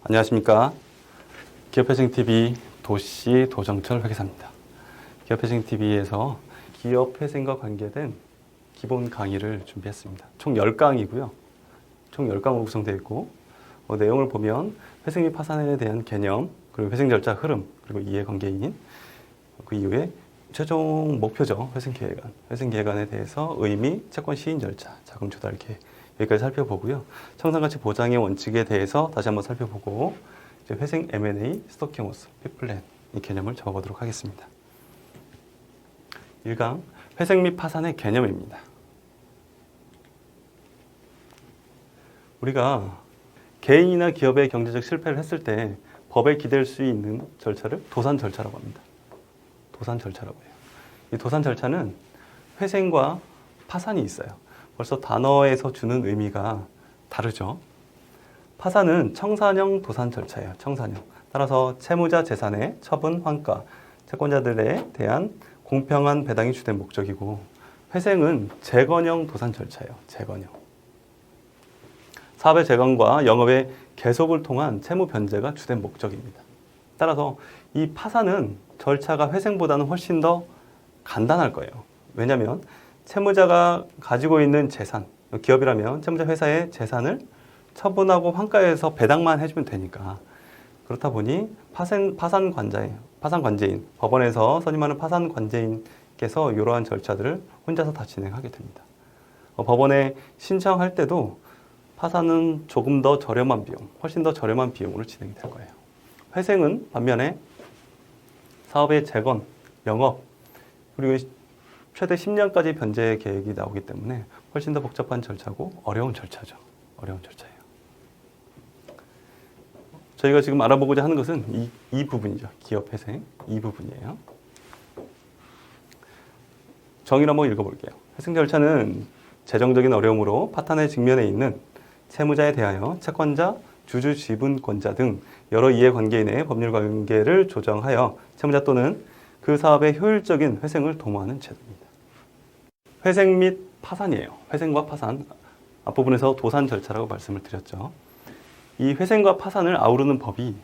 안녕하십니까. 기업회생TV 도시 도정철 회계사입니다. 기업회생TV에서 기업회생과 관계된 기본 강의를 준비했습니다. 총 10강이고요. 총 10강으로 구성되어 있고 내용을 보면 회생 및 파산에 대한 개념, 그리고 회생 절차 흐름, 그리고 이해관계인, 그 이후에 최종 목표죠. 회생계획안. 회생계획안에 대해서 의미, 채권 시인 절차, 자금 조달 계획 여기까지 살펴보고요. 청산가치 보장의 원칙에 대해서 다시 한번 살펴보고 이제 회생 M&A, 스토킹 호스, 피플랜 이 개념을 잡아보도록 하겠습니다. 1강 회생 및 파산의 개념입니다. 우리가 개인이나 기업의 경제적 실패를 했을 때 법에 기댈 수 있는 절차를 도산 절차라고 합니다. 도산 절차라고 해요. 이 도산 절차는 회생과 파산이 있어요. 벌써 단어에서 주는 의미가 다르죠. 파산은 청산형 도산 절차예요. 청산형. 따라서 채무자 재산의 처분, 환가, 채권자들에 대한 공평한 배당이 주된 목적이고, 회생은 재건형 도산 절차예요. 재건형. 사업의 재건과 영업의 계속을 통한 채무 변제가 주된 목적입니다. 따라서 이 파산은 절차가 회생보다는 훨씬 더 간단할 거예요. 왜냐하면 채무자가 가지고 있는 재산, 기업이라면 채무자 회사의 재산을 처분하고 환가해서 배당만 해주면 되니까, 그렇다 보니 파산관제인, 법원에서 선임하는 파산관제인께서 이러한 절차들을 혼자서 다 진행하게 됩니다. 법원에 신청할 때도 파산은 조금 더 저렴한 비용, 훨씬 더 저렴한 비용으로 진행이 될 거예요. 회생은 반면에 사업의 재건, 영업, 그리고 최대 10년까지 변제 계획이 나오기 때문에 훨씬 더 복잡한 절차고 어려운 절차죠. 어려운 절차예요. 저희가 지금 알아보고자 하는 것은 이 부분이죠. 기업 회생 이 부분이에요. 정의를 한번 읽어볼게요. 회생 절차는 재정적인 어려움으로 파탄의 직면에 있는 채무자에 대하여 채권자, 주주 지분권자 등 여러 이해관계인의 법률 관계를 조정하여 채무자 또는 그 사업의 효율적인 회생을 도모하는 제도입니다. 회생 및 파산이에요. 회생과 파산. 앞부분에서 도산 절차라고 말씀을 드렸죠. 이 회생과 파산을 아우르는 법이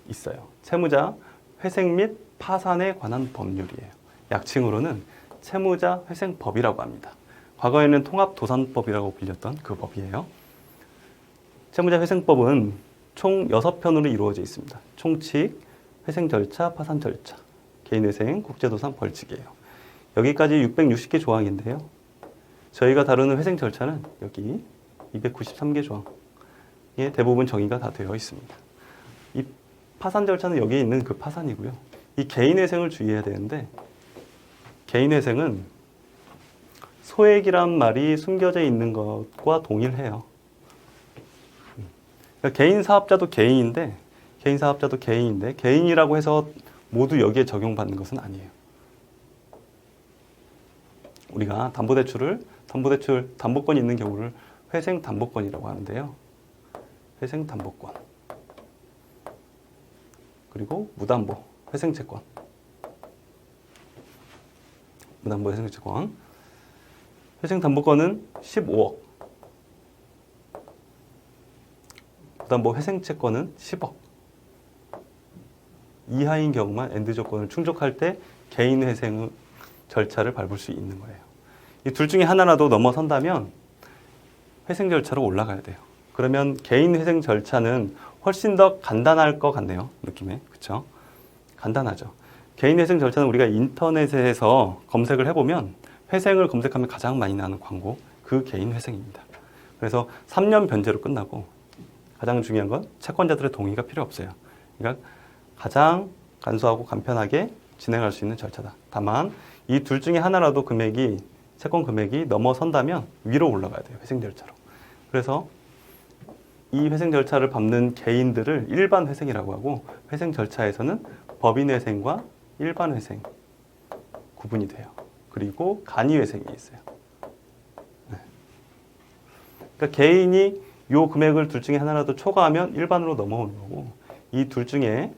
있어요. 채무자 회생 및 파산에 관한 법률이에요. 약칭으로는 채무자 회생법이라고 합니다. 과거에는 통합도산법이라고 불렸던 그 법이에요. 채무자 회생법은 총 6편으로 이루어져 있습니다. 총칙, 회생 절차, 파산 절차, 개인회생, 국제도산, 벌칙이에요. 여기까지 660개 조항인데요. 저희가 다루는 회생 절차는 여기 293개 조항에 대부분 정의가 다 되어 있습니다. 이 파산 절차는 여기에 있는 그 파산이고요. 이 개인회생을 주의해야 되는데, 개인회생은 소액이란 말이 숨겨져 있는 것과 동일해요. 그러니까 개인 사업자도 개인인데, 개인이라고 해서 모두 여기에 적용받는 것은 아니에요. 우리가 담보권이 있는 경우를 회생담보권이라고 하는데요. 회생담보권. 그리고 무담보, 회생채권. 무담보, 회생채권. 회생담보권은 15억. 무담보 회생채권은 10억. 이하인 경우만 엔드 조건을 충족할 때 개인 회생 절차를 밟을 수 있는 거예요. 이 둘 중에 하나라도 넘어선다면 회생 절차로 올라가야 돼요. 그러면 개인 회생 절차는 훨씬 더 간단할 것 같네요. 느낌에. 그렇죠? 간단하죠. 개인 회생 절차는 우리가 인터넷에서 검색을 해보면 회생을 검색하면 가장 많이 나오는 광고, 그 개인 회생입니다. 그래서 3년 변제로 끝나고, 가장 중요한 건 채권자들의 동의가 필요 없어요. 그러니까 가장 간소하고 간편하게 진행할 수 있는 절차다. 다만 이 둘 중에 하나라도 채권 금액이 넘어선다면 위로 올라가야 돼요. 회생 절차로. 그래서 이 회생 절차를 밟는 개인들을 일반 회생이라고 하고, 회생 절차에서는 법인 회생과 일반 회생 구분이 돼요. 그리고 간이 회생이 있어요. 네. 그러니까 개인이 요 금액을 둘 중에 하나라도 초과하면 일반으로 넘어오는 거고, 이 둘 중에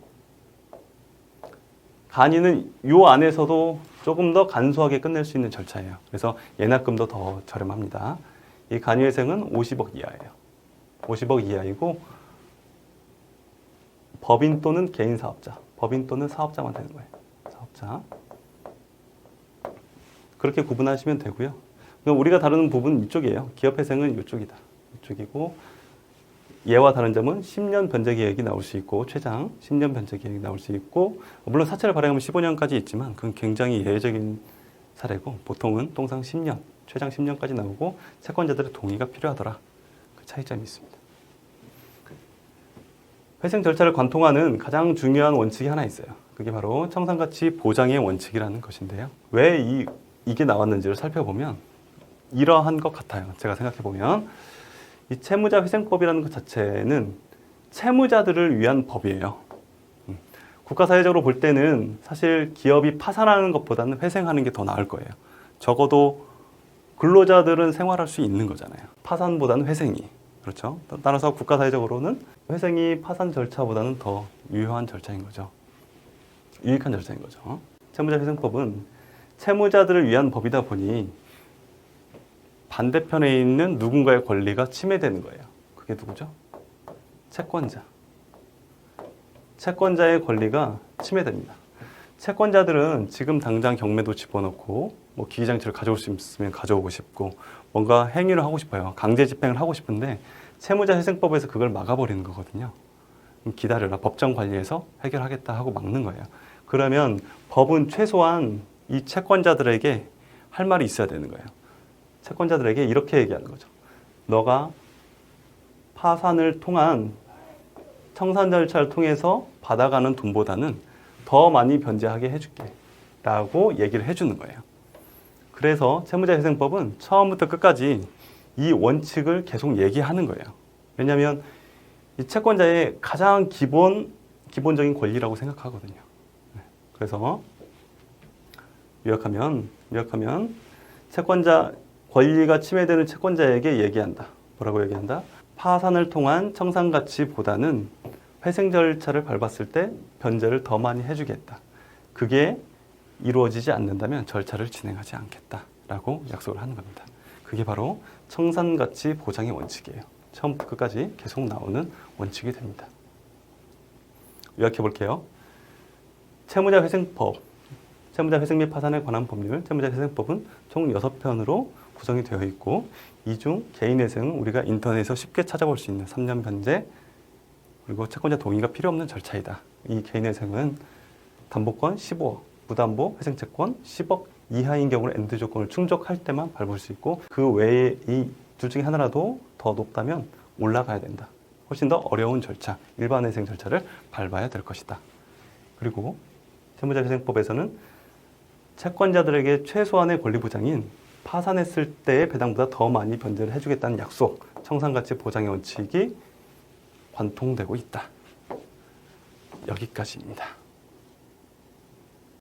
간이는 요 안에서도 조금 더 간소하게 끝낼 수 있는 절차예요. 그래서 예납금도 더 저렴합니다. 이 간이회생은 50억 이하예요. 50억 이하이고 법인 또는 개인 사업자, 법인 또는 사업자만 되는 거예요. 사업자. 그렇게 구분하시면 되고요. 그럼 우리가 다루는 부분은 이쪽이에요. 기업회생은 이쪽이다. 이쪽이고 얘와 다른 점은 10년 변제 계획이 나올 수 있고 최장 10년 변제 계획이 나올 수 있고 물론 사채를 발행하면 15년까지 있지만 그건 굉장히 예외적인 사례고 보통은 통상 10년, 최장 10년까지 나오고 채권자들의 동의가 필요하더라. 그 차이점이 있습니다. 회생 절차를 관통하는 가장 중요한 원칙이 하나 있어요. 그게 바로 청산가치 보장의 원칙이라는 것인데요. 왜 이게 나왔는지를 살펴보면 이러한 것 같아요. 제가 생각해보면 이 채무자 회생법이라는 것 자체는 채무자들을 위한 법이에요. 국가사회적으로 볼 때는 사실 기업이 파산하는 것보다는 회생하는 게 더 나을 거예요. 적어도 근로자들은 생활할 수 있는 거잖아요. 파산보다는 회생이. 그렇죠? 따라서 국가사회적으로는 회생이 파산 절차보다는 더 유효한 절차인 거죠. 유익한 절차인 거죠. 채무자 회생법은 채무자들을 위한 법이다 보니 반대편에 있는 누군가의 권리가 침해되는 거예요. 그게 누구죠? 채권자. 채권자의 권리가 침해됩니다. 채권자들은 지금 당장 경매도 집어넣고 뭐 기기장치를 가져올 수 있으면 가져오고 싶고 뭔가 행위를 하고 싶어요. 강제 집행을 하고 싶은데 채무자 회생법에서 그걸 막아버리는 거거든요. 기다려라. 법정 관리에서 해결하겠다 하고 막는 거예요. 그러면 법은 최소한 이 채권자들에게 할 말이 있어야 되는 거예요. 채권자들에게 이렇게 얘기하는 거죠. 너가 파산을 통한 청산 절차를 통해서 받아가는 돈보다는 더 많이 변제하게 해줄게 라고 얘기를 해주는 거예요. 그래서 채무자회생법은 처음부터 끝까지 이 원칙을 계속 얘기하는 거예요. 왜냐하면 이 채권자의 가장 기본적인 권리라고 생각하거든요. 그래서 요약하면 채권자 권리가 침해되는 채권자에게 얘기한다. 뭐라고 얘기한다? 파산을 통한 청산가치보다는 회생 절차를 밟았을 때 변제를 더 많이 해주겠다. 그게 이루어지지 않는다면 절차를 진행하지 않겠다라고 약속을 하는 겁니다. 그게 바로 청산가치 보장의 원칙이에요. 처음부터 끝까지 계속 나오는 원칙이 됩니다. 요약해 볼게요. 채무자 회생법, 채무자 회생 및 파산에 관한 법률, 채무자 회생법은 총 6편으로 구성이 되어 있고 이 중 개인회생은 우리가 인터넷에서 쉽게 찾아볼 수 있는 3년 변제 그리고 채권자 동의가 필요 없는 절차이다. 이 개인회생은 담보권 15억, 무담보 회생채권 10억 이하인 경우는 엔드 조건을 충족할 때만 밟을 수 있고 그 외에 이 둘 중에 하나라도 더 높다면 올라가야 된다. 훨씬 더 어려운 절차, 일반 회생 절차를 밟아야 될 것이다. 그리고 채무자 회생법에서는 채권자들에게 최소한의 권리 보장인 파산했을 때의 배당보다 더 많이 변제를 해주겠다는 약속, 청산가치 보장의 원칙이 관통되고 있다. 여기까지입니다.